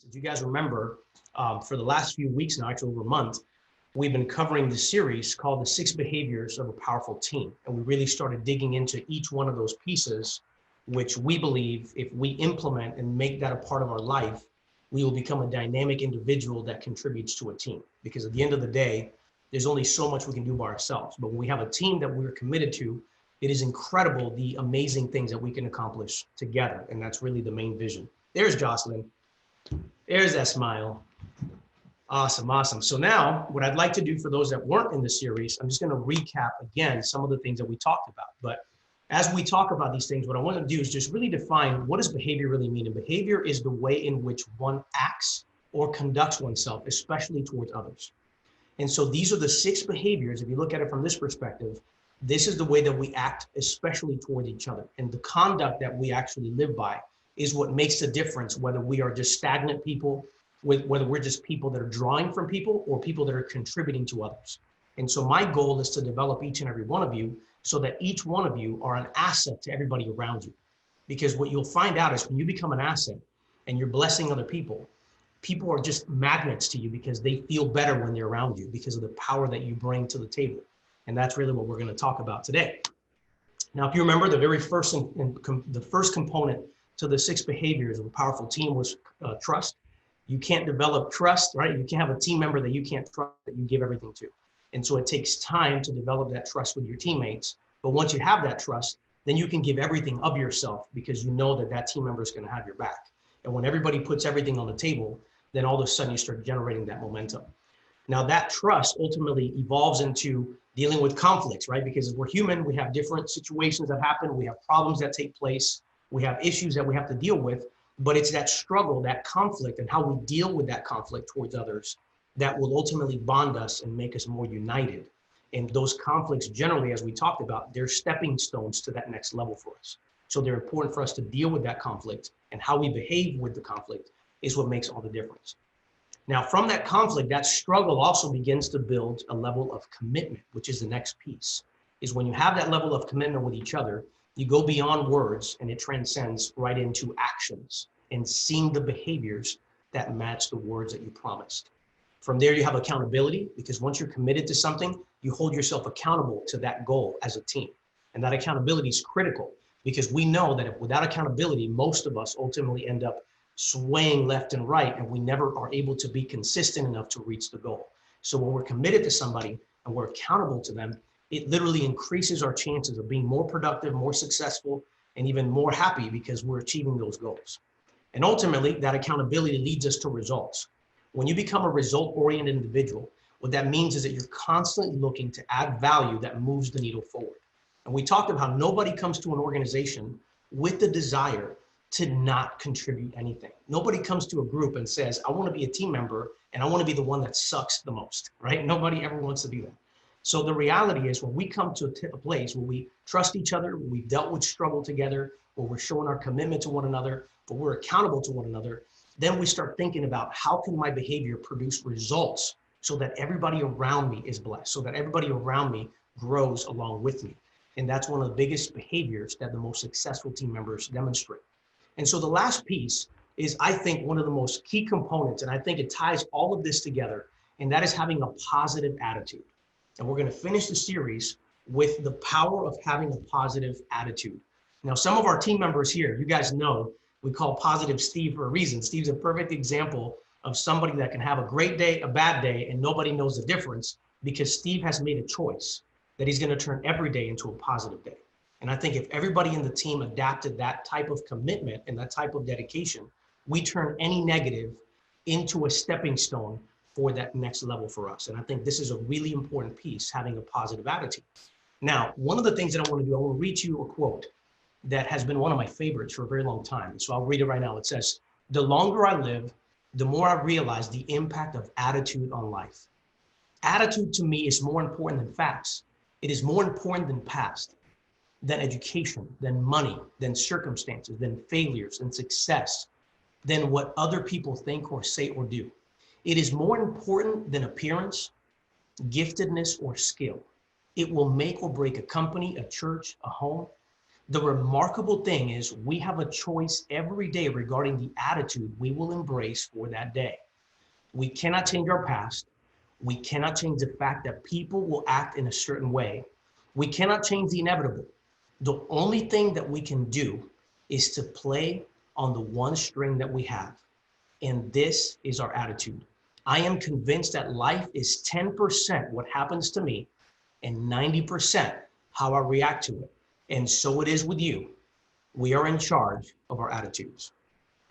If you guys remember, for the last few weeks now, actually over a month, we've been covering the series called The 6 Behaviors of a Powerful Team. And we really started digging into each one of those pieces, which we believe if we implement and make that a part of our life, we will become a dynamic individual that contributes to a team. Because at the end of the day, there's only so much we can do by ourselves. But when we have a team that we're committed to, it is incredible the amazing things that we can accomplish together. And that's really the main vision. There's Jocelyn. There's that smile. Awesome, awesome. So now what I'd like to do for those that weren't in the series, I'm just going to recap again some of the things that we talked about. But as we talk about these things, what I want to do is just really define what does behavior really mean? And behavior is the way in which one acts or conducts oneself, especially towards others. And so these are the 6 behaviors. If you look at it from this perspective, this is the way that we act, especially towards each other. And the conduct that we actually live by is what makes the difference, whether we are just stagnant people, whether we're just people that are drawing from people or people that are contributing to others. And so my goal is to develop each and every one of you so that each one of you are an asset to everybody around you. Because what you'll find out is when you become an asset and you're blessing other people, people are just magnets to you because they feel better when they're around you because of the power that you bring to the table. And that's really what we're going to talk about today. Now, if you remember, the very first the first component to the 6 behaviors of a powerful team was trust. You can't develop trust, right? You can't have a team member that you can't trust, that you give everything to. And so it takes time to develop that trust with your teammates. But once you have that trust, then you can give everything of yourself because you know that that team member is going to have your back. And when everybody puts everything on the table, then all of a sudden you start generating that momentum. Now that trust ultimately evolves into dealing with conflicts, right? Because as we're human, we have different situations that happen. We have problems that take place. We have issues that we have to deal with, but it's that struggle, that conflict, and how we deal with that conflict towards others that will ultimately bond us and make us more united. And those conflicts generally, as we talked about, they're stepping stones to that next level for us. So they're important for us to deal with that conflict, and how we behave with the conflict is what makes all the difference. Now, from that conflict, that struggle also begins to build a level of commitment, which is the next piece, is when you have that level of commitment with each other, you go beyond words and it transcends right into actions and seeing the behaviors that match the words that you promised. From there, you have accountability, because once you're committed to something, you hold yourself accountable to that goal as a team. And that accountability is critical because we know that if without accountability, most of us ultimately end up swaying left and right, and we never are able to be consistent enough to reach the goal. So when we're committed to somebody and we're accountable to them, it literally increases our chances of being more productive, more successful, and even more happy because we're achieving those goals. And ultimately, that accountability leads us to results. When you become a result-oriented individual, what that means is that you're constantly looking to add value that moves the needle forward. And we talked about how nobody comes to an organization with the desire to not contribute anything. Nobody comes to a group and says, I want to be a team member and I want to be the one that sucks the most, right? Nobody ever wants to do that. So the reality is when we come to a place where we trust each other, where we've dealt with struggle together, where we're showing our commitment to one another, but we're accountable to one another, then we start thinking about how can my behavior produce results so that everybody around me is blessed, so that everybody around me grows along with me. And that's one of the biggest behaviors that the most successful team members demonstrate. And so the last piece is, I think, one of the most key components, and I think it ties all of this together, and that is having a positive attitude. And we're going to finish the series with the power of having a positive attitude. Now, some of our team members here, you guys know, we call Positive Steve for a reason. Steve's a perfect example of somebody that can have a great day, a bad day, and nobody knows the difference because Steve has made a choice that he's going to turn every day into a positive day. And I think if everybody in the team adapted that type of commitment and that type of dedication, we turn any negative into a stepping stone for that next level for us. And I think this is a really important piece, having a positive attitude. Now, one of the things that I want to do, I want to read you a quote that has been one of my favorites for a very long time. So I'll read it right now. It says, the longer I live, the more I realize the impact of attitude on life. Attitude to me is more important than facts. It is more important than past, than education, than money, than circumstances, than failures, than success, than what other people think or say or do. It is more important than appearance, giftedness, or skill. It will make or break a company, a church, a home. The remarkable thing is we have a choice every day regarding the attitude we will embrace for that day. We cannot change our past. We cannot change the fact that people will act in a certain way. We cannot change the inevitable. The only thing that we can do is to play on the one string that we have. And this is our attitude. I am convinced that life is 10% what happens to me and 90% how I react to it. And so it is with you. We are in charge of our attitudes.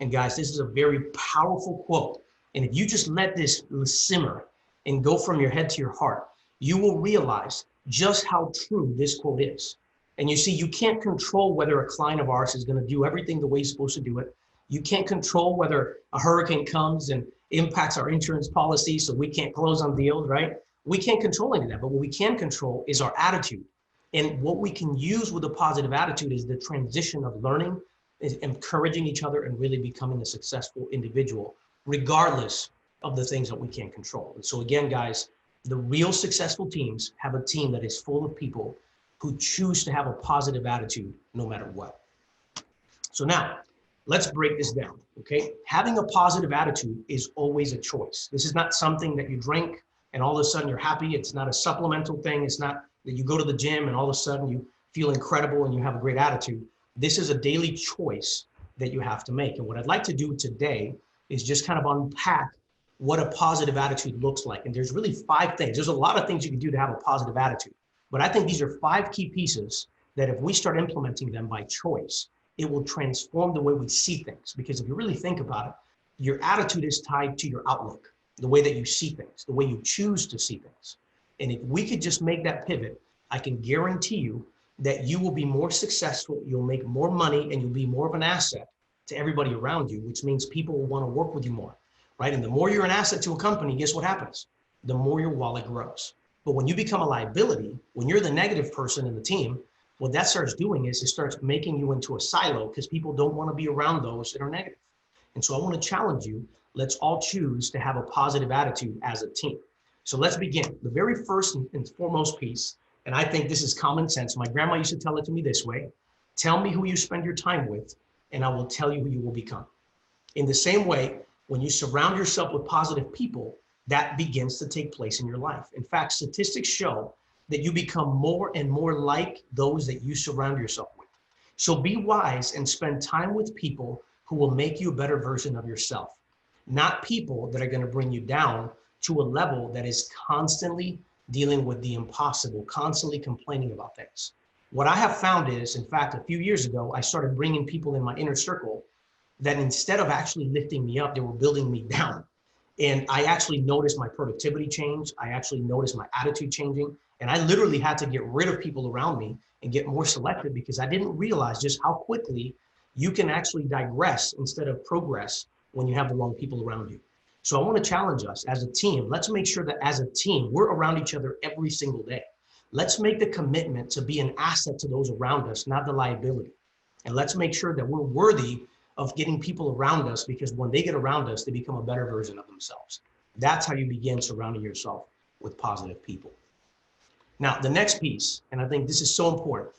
And guys, this is a very powerful quote. And if you just let this simmer and go from your head to your heart, you will realize just how true this quote is. And you see, you can't control whether a client of ours is going to do everything the way he's supposed to do it. You can't control whether a hurricane comes and impacts our insurance policy so we can't close on deals, right? We can't control any of that, but what we can control is our attitude. And what we can use with a positive attitude is the transition of learning, is encouraging each other, and really becoming a successful individual, regardless of the things that we can't control. And so again, guys, the real successful teams have a team that is full of people who choose to have a positive attitude no matter what. So now, let's break this down, okay? Having a positive attitude is always a choice. This is not something that you drink and all of a sudden you're happy. It's not a supplemental thing. It's not that you go to the gym and all of a sudden you feel incredible and you have a great attitude. This is a daily choice that you have to make. And what I'd like to do today is just kind of unpack what a positive attitude looks like. And there's really 5 things. There's a lot of things you can do to have a positive attitude, but I think these are 5 key pieces that if we start implementing them by choice, it will transform the way we see things. Because if you really think about it, your attitude is tied to your outlook, the way that you see things, the way you choose to see things. And if we could just make that pivot, I can guarantee you that you will be more successful, you'll make more money, and you'll be more of an asset to everybody around you, which means people will want to work with you more, right? And the more you're an asset to a company, guess what happens? The more your wallet grows. But when you become a liability, when you're the negative person in the team, what that starts doing is it starts making you into a silo because people don't want to be around those that are negative. And so I want to challenge you. Let's all choose to have a positive attitude as a team. So let's begin. The very first and foremost piece, and I think this is common sense. My grandma used to tell it to me this way: tell me who you spend your time with, and I will tell you who you will become. In the same way, when you surround yourself with positive people, that begins to take place in your life. In fact, statistics show that you become more and more like those that you surround yourself with. So be wise and spend time with people who will make you a better version of yourself, not people that are going to bring you down to a level that is constantly dealing with the impossible, constantly complaining about things. What I have found is, in fact, a few years ago, I started bringing people in my inner circle that instead of actually lifting me up, they were building me down. And I actually noticed my productivity change. I actually noticed my attitude changing. And I literally had to get rid of people around me and get more selective because I didn't realize just how quickly you can actually digress instead of progress when you have the wrong people around you. So I want to challenge us as a team. Let's make sure that as a team, we're around each other every single day. Let's make the commitment to be an asset to those around us, not the liability. And let's make sure that we're worthy of getting people around us, because when they get around us, they become a better version of themselves. That's how you begin surrounding yourself with positive people. Now, the next piece, and I think this is so important: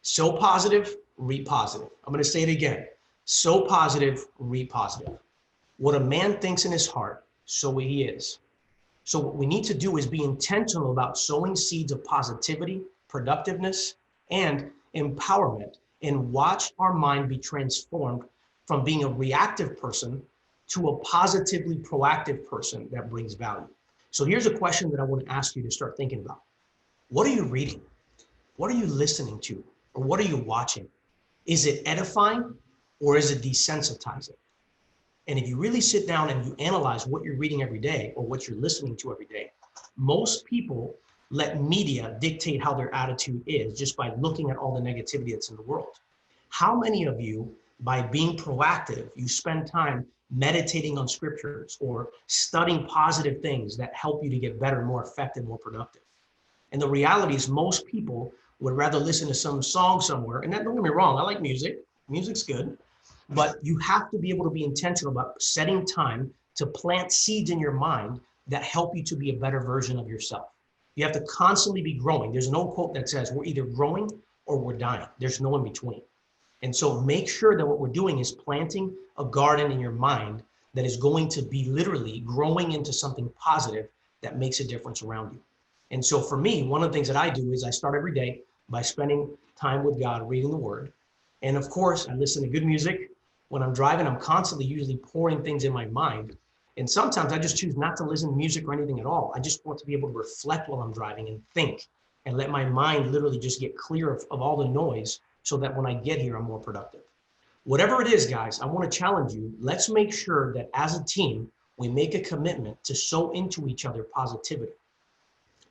so positive, read positive. I'm going to say it again: so positive, read positive. What a man thinks in his heart, so he is. So what we need to do is be intentional about sowing seeds of positivity, productiveness, and empowerment, and watch our mind be transformed from being a reactive person to a positively proactive person that brings value. So here's a question that I want to ask you to start thinking about. What are you reading? What are you listening to? Or what are you watching? Is it edifying or is it desensitizing? And if you really sit down and you analyze what you're reading every day or what you're listening to every day, most people let media dictate how their attitude is just by looking at all the negativity that's in the world. How many of you, by being proactive, you spend time meditating on scriptures or studying positive things that help you to get better, more effective, more productive? And the reality is most people would rather listen to some song somewhere. And that, don't get me wrong, I like music. Music's good. But you have to be able to be intentional about setting time to plant seeds in your mind that help you to be a better version of yourself. You have to constantly be growing. There's an old quote that says we're either growing or we're dying. There's no in between. And so make sure that what we're doing is planting a garden in your mind that is going to be literally growing into something positive that makes a difference around you. And so for me, one of the things that I do is I start every day by spending time with God, reading the word. And of course, I listen to good music. When I'm driving, I'm constantly usually pouring things in my mind. And sometimes I just choose not to listen to music or anything at all. I just want to be able to reflect while I'm driving and think and let my mind literally just get clear of all the noise so that when I get here, I'm more productive. Whatever it is, guys, I want to challenge you. Let's make sure that as a team, we make a commitment to sow into each other positivity.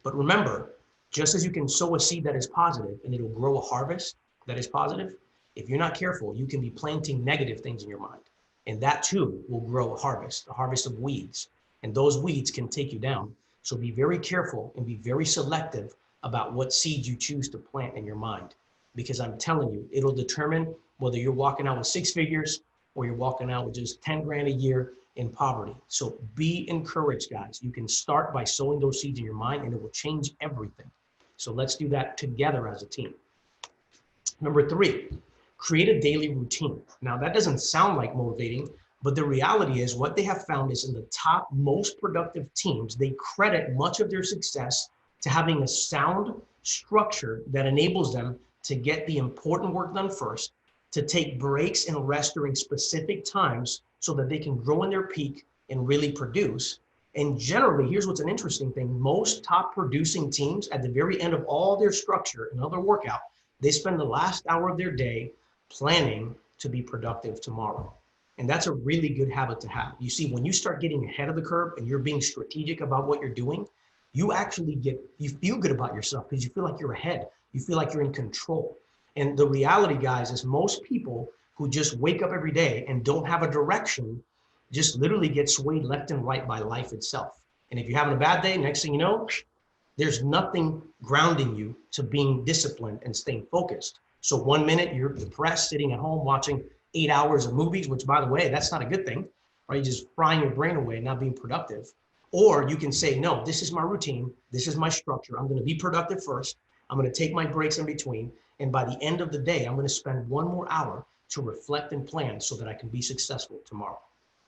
But remember, just as you can sow a seed that is positive and it'll grow a harvest that is positive, if you're not careful, you can be planting negative things in your mind. And that too will grow a harvest of weeds. And those weeds can take you down. So be very careful and be very selective about what seeds you choose to plant in your mind. Because I'm telling you, it'll determine whether you're walking out with 6 figures or you're walking out with just 10 grand a year in poverty. So be encouraged, guys. You can start by sowing those seeds in your mind and it will change everything. So let's do that together as a team. Number 3, create a daily routine. Now that doesn't sound like motivating, but the reality is what they have found is in the top most productive teams, they credit much of their success to having a sound structure that enables them to get the important work done first, to take breaks and rest during specific times so that they can grow in their peak and really produce. And generally, here's what's an interesting thing. Most top producing teams at the very end of all their structure, another workout, they spend the last hour of their day planning to be productive tomorrow. And that's a really good habit to have. You see, when you start getting ahead of the curve and you're being strategic about what you're doing, you feel good about yourself because you feel like you're ahead. You feel like you're in control. And the reality, guys, is most people who just wake up every day and don't have a direction just literally get swayed left and right by life itself. And if you're having a bad day, next thing you know, there's nothing grounding you to being disciplined and staying focused. So 1 minute you're depressed, sitting at home watching 8 hours of movies, which by the way, that's not a good thing, right? You're just frying your brain away, not being productive. Or you can say, no, this is my routine. This is my structure. I'm going to be productive first. I'm going to take my breaks in between. And by the end of the day, I'm going to spend 1 more hour to reflect and plan so that I can be successful tomorrow.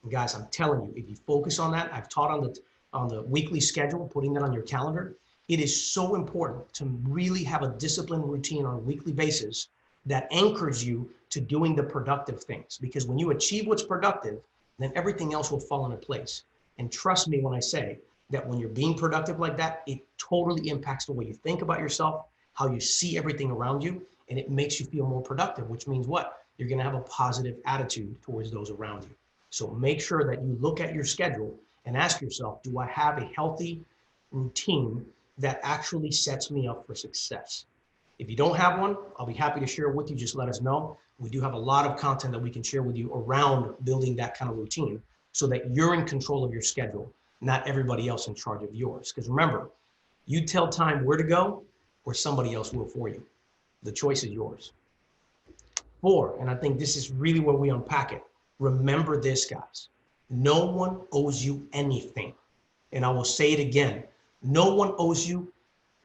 And guys, I'm telling you, if you focus on that, I've taught on the weekly schedule, putting that on your calendar. It is so important to really have a disciplined routine on a weekly basis that anchors you to doing the productive things. Because when you achieve what's productive, then everything else will fall into place. And trust me when I say that when you're being productive like that, it totally impacts the way you think about yourself, how you see everything around you, and it makes you feel more productive, which means what? You're going to have a positive attitude towards those around you. So make sure that you look at your schedule and ask yourself, do I have a healthy routine that actually sets me up for success? If you don't have one, I'll be happy to share it with you. Just let us know. We do have a lot of content that we can share with you around building that kind of routine so that you're in control of your schedule, not everybody else in charge of yours. Because remember, you tell time where to go or somebody else will for you. The choice is yours. 4, and I think this is really where we unpack it. Remember this, guys. No one owes you anything. And I will say it again. No one owes you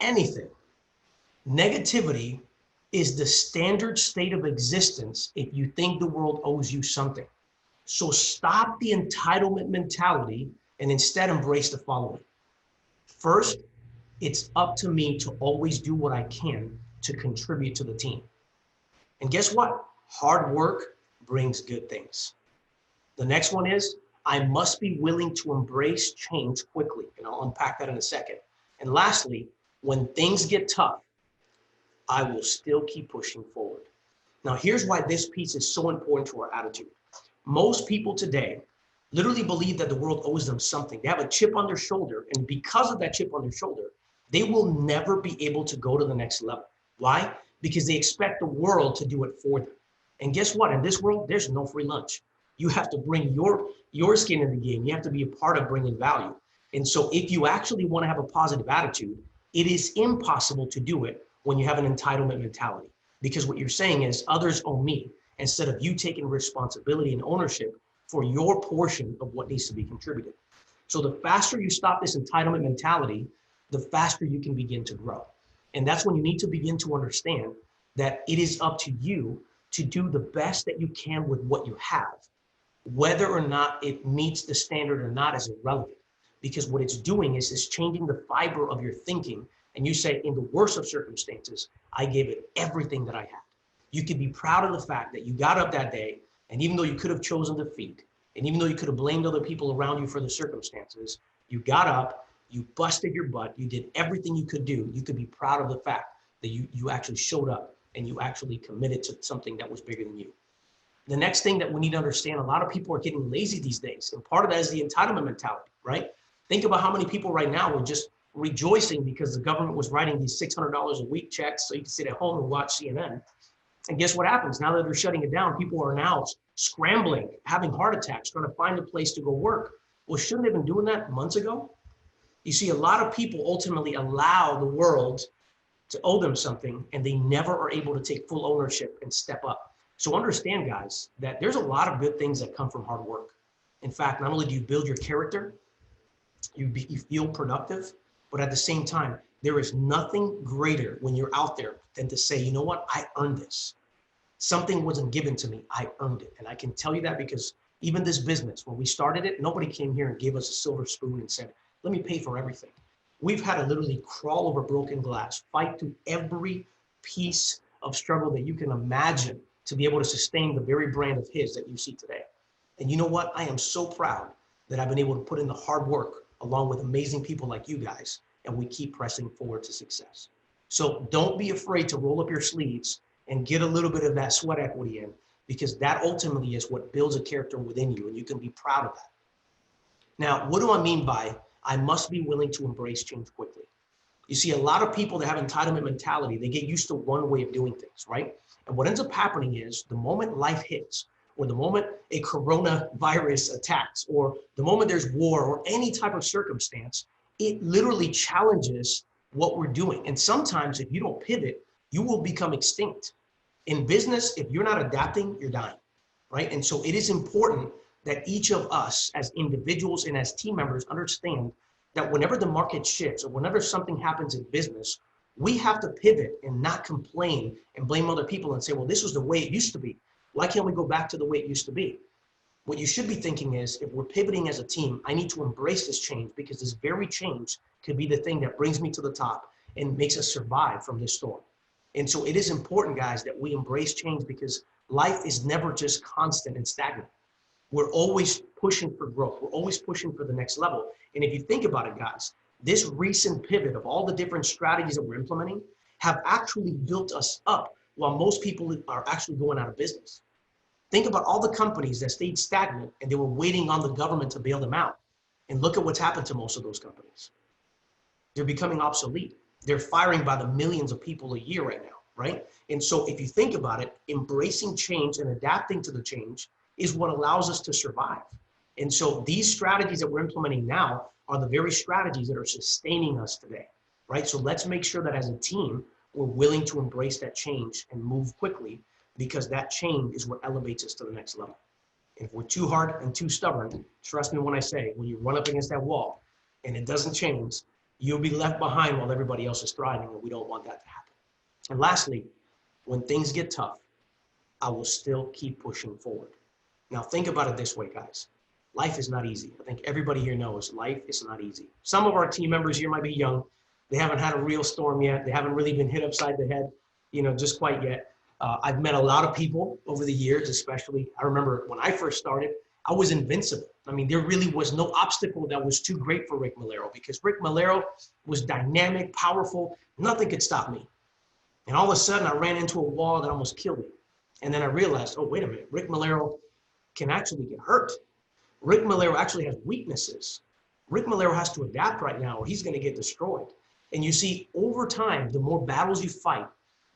anything. Negativity is the standard state of existence if you think the world owes you something. So stop the entitlement mentality and instead embrace the following. First, it's up to me to always do what I can to contribute to the team. And guess what? Hard work brings good things. The next one is, I must be willing to embrace change quickly. And I'll unpack that in a second. And lastly, when things get tough, I will still keep pushing forward. Now, here's why this piece is so important to our attitude. Most people today literally believe that the world owes them something. They have a chip on their shoulder. And because of that chip on their shoulder, they will never be able to go to the next level. Why? Because they expect the world to do it for them. And guess what? In this world, there's no free lunch. You have to bring your skin in the game. You have to be a part of bringing value. And so if you actually want to have a positive attitude, it is impossible to do it when you have an entitlement mentality. Because what you're saying is others owe me, instead of you taking responsibility and ownership for your portion of what needs to be contributed. So the faster you stop this entitlement mentality, the faster you can begin to grow. And that's when you need to begin to understand that it is up to you to do the best that you can with what you have. Whether or not it meets the standard or not is irrelevant, because what it's doing is it's changing the fiber of your thinking. And you say, in the worst of circumstances, I gave it everything that I had. You could be proud of the fact that you got up that day, and even though you could have chosen defeat, and even though you could have blamed other people around you for the circumstances, you got up, you busted your butt, you did everything you could do. You could be proud of the fact that you actually showed up and you actually committed to something that was bigger than you. The next thing that we need to understand, a lot of people are getting lazy these days. And part of that is the entitlement mentality, right? Think about how many people right now are just rejoicing because the government was writing these $600 a week checks so you can sit at home and watch CNN. And guess what happens? Now that they're shutting it down, people are now scrambling, having heart attacks, trying to find a place to go work. Well, shouldn't they have been doing that months ago? You see, a lot of people ultimately allow the world to owe them something, and they never are able to take full ownership and step up. So understand, guys, that there's a lot of good things that come from hard work. In fact, not only do you build your character, you feel productive, but at the same time, there is nothing greater when you're out there than to say, you know what, I earned this. Something wasn't given to me, I earned it. And I can tell you that because even this business, when we started it, nobody came here and gave us a silver spoon and said, let me pay for everything. We've had to literally crawl over broken glass, fight through every piece of struggle that you can imagine to be able to sustain the very brand of HIS that you see today. And you know what? I am so proud that I've been able to put in the hard work along with amazing people like you guys, and we keep pressing forward to success. So don't be afraid to roll up your sleeves and get a little bit of that sweat equity in, because that ultimately is what builds a character within you, and you can be proud of that. Now, what do I mean by I must be willing to embrace change quickly? You see, a lot of people that have entitlement mentality, they get used to one way of doing things, right? And what ends up happening is the moment life hits, or the moment a coronavirus attacks, or the moment there's war or any type of circumstance, it literally challenges what we're doing. And sometimes if you don't pivot, you will become extinct. In business, if you're not adapting, you're dying, right? And so it is important that each of us as individuals and as team members understand that whenever the market shifts or whenever something happens in business, we have to pivot and not complain and blame other people and say, well, this was the way it used to be. Why can't we go back to the way it used to be? What you should be thinking is, if we're pivoting as a team, I need to embrace this change, because this very change could be the thing that brings me to the top and makes us survive from this storm. And so it is important, guys, that we embrace change, because life is never just constant and stagnant. We're always pushing for growth. We're always pushing for the next level. And if you think about it, guys, this recent pivot of all the different strategies that we're implementing have actually built us up while most people are actually going out of business. Think about all the companies that stayed stagnant and they were waiting on the government to bail them out. And look at what's happened to most of those companies. They're becoming obsolete. They're firing by the millions of people a year right now, right? And so if you think about it, embracing change and adapting to the change is what allows us to survive. And so these strategies that we're implementing now are the very strategies that are sustaining us today, right? So let's make sure that as a team, we're willing to embrace that change and move quickly, because that change is what elevates us to the next level. And if we're too hard and too stubborn, trust me when I say, when you run up against that wall and it doesn't change, you'll be left behind while everybody else is thriving, and we don't want that to happen. And lastly, when things get tough, I will still keep pushing forward. Now think about it this way, guys. Life is not easy. I think everybody here knows life is not easy. Some of our team members here might be young. They haven't had a real storm yet. They haven't really been hit upside the head, just quite yet. I've met a lot of people over the years, especially. I remember when I first started, I was invincible. I mean, there really was no obstacle that was too great for Rick Melero, because Rick Melero was dynamic, powerful. Nothing could stop me. And all of a sudden, I ran into a wall that almost killed me. And then I realized, oh, wait a minute, Rick Melero can actually get hurt. Rick Melero actually has weaknesses. Rick Melero has to adapt right now, or he's going to get destroyed. And you see, over time, the more battles you fight,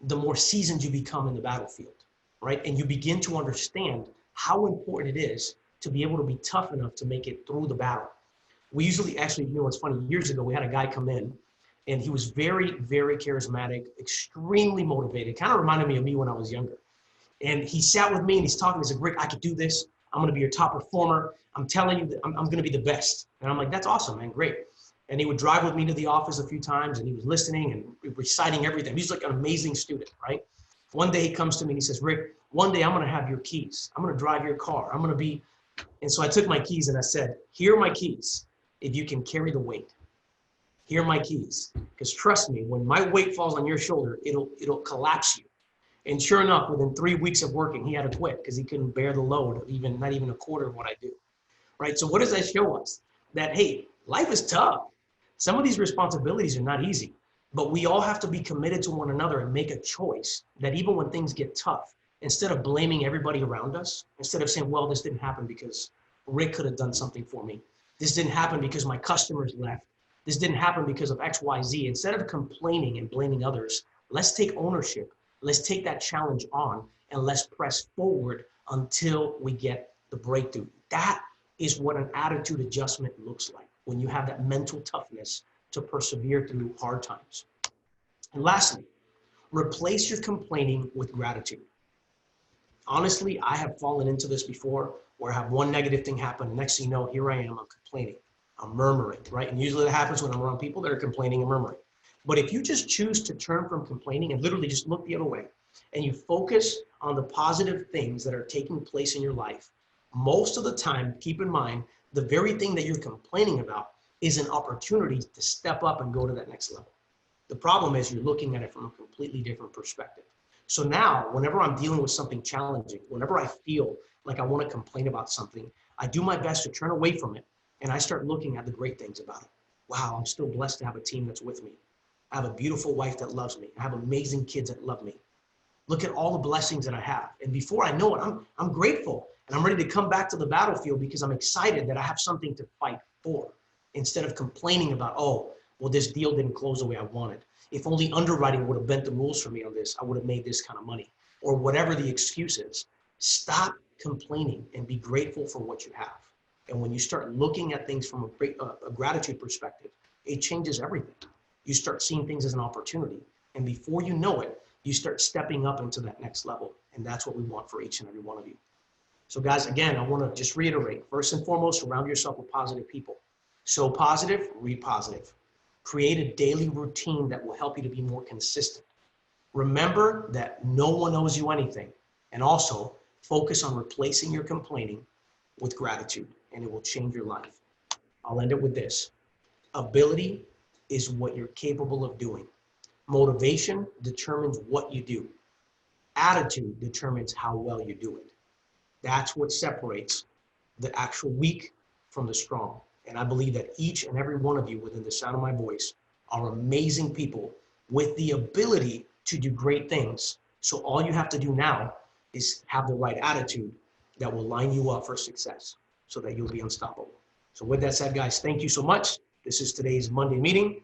the more seasoned you become in the battlefield, right? And you begin to understand how important it is to be able to be tough enough to make it through the battle. We usually actually, it's funny, years ago, we had a guy come in, and he was very, very charismatic, extremely motivated, kind of reminded me of me when I was younger. And he sat with me and he's talking, he said, Rick, I could do this. I'm going to be your top performer. I'm telling you that I'm going to be the best. And I'm like, that's awesome, man, great. And he would drive with me to the office a few times, and he was listening and reciting everything. He's like an amazing student, right? One day he comes to me and he says, Rick, one day I'm going to have your keys. I'm going to drive your car. I'm going to be. And so I took my keys and I said, here are my keys. If you can carry the weight, here are my keys. Because trust me, when my weight falls on your shoulder, it'll collapse you. And sure enough, within 3 weeks of working, he had to quit because he couldn't bear the load, not even a quarter of what I do. Right? So what does that show us? That, hey, life is tough. Some of these responsibilities are not easy, but we all have to be committed to one another and make a choice that even when things get tough, instead of blaming everybody around us, instead of saying, well, this didn't happen because Rick could have done something for me. This didn't happen because my customers left. This didn't happen because of X, Y, Z. Instead of complaining and blaming others, let's take ownership. Let's take that challenge on and let's press forward until we get the breakthrough. That is what an attitude adjustment looks like when you have that mental toughness to persevere through hard times. And lastly, replace your complaining with gratitude. Honestly, I have fallen into this before where I have one negative thing happen. Next thing you know, here I am, I'm complaining, I'm murmuring, right? And usually that happens when I'm around people that are complaining and murmuring. But if you just choose to turn from complaining and literally just look the other way, and you focus on the positive things that are taking place in your life, most of the time, keep in mind, the very thing that you're complaining about is an opportunity to step up and go to that next level. The problem is you're looking at it from a completely different perspective. So now, whenever I'm dealing with something challenging, whenever I feel like I want to complain about something, I do my best to turn away from it, and I start looking at the great things about it. Wow, I'm still blessed to have a team that's with me. I have a beautiful wife that loves me. I have amazing kids that love me. Look at all the blessings that I have. And before I know it, I'm grateful. And I'm ready to come back to the battlefield because I'm excited that I have something to fight for. Instead of complaining about, oh, well, this deal didn't close the way I wanted. If only underwriting would have bent the rules for me on this, I would have made this kind of money. Or whatever the excuse is. Stop complaining and be grateful for what you have. And when you start looking at things from a gratitude perspective, it changes everything. You start seeing things as an opportunity. And before you know it, you start stepping up into that next level. And that's what we want for each and every one of you. So guys, again, I want to just reiterate, first and foremost, surround yourself with positive people. So positive, read positive. Create a daily routine that will help you to be more consistent. Remember that no one owes you anything. And also focus on replacing your complaining with gratitude, and it will change your life. I'll end it with this. Ability is what you're capable of doing. Motivation determines what you do. Attitude determines how well you do it. That's what separates the actual weak from the strong. And I believe that each and every one of you within the sound of my voice are amazing people with the ability to do great things. So all you have to do now is have the right attitude that will line you up for success so that you'll be unstoppable. So with that said, guys, thank you so much. This is today's Monday meeting.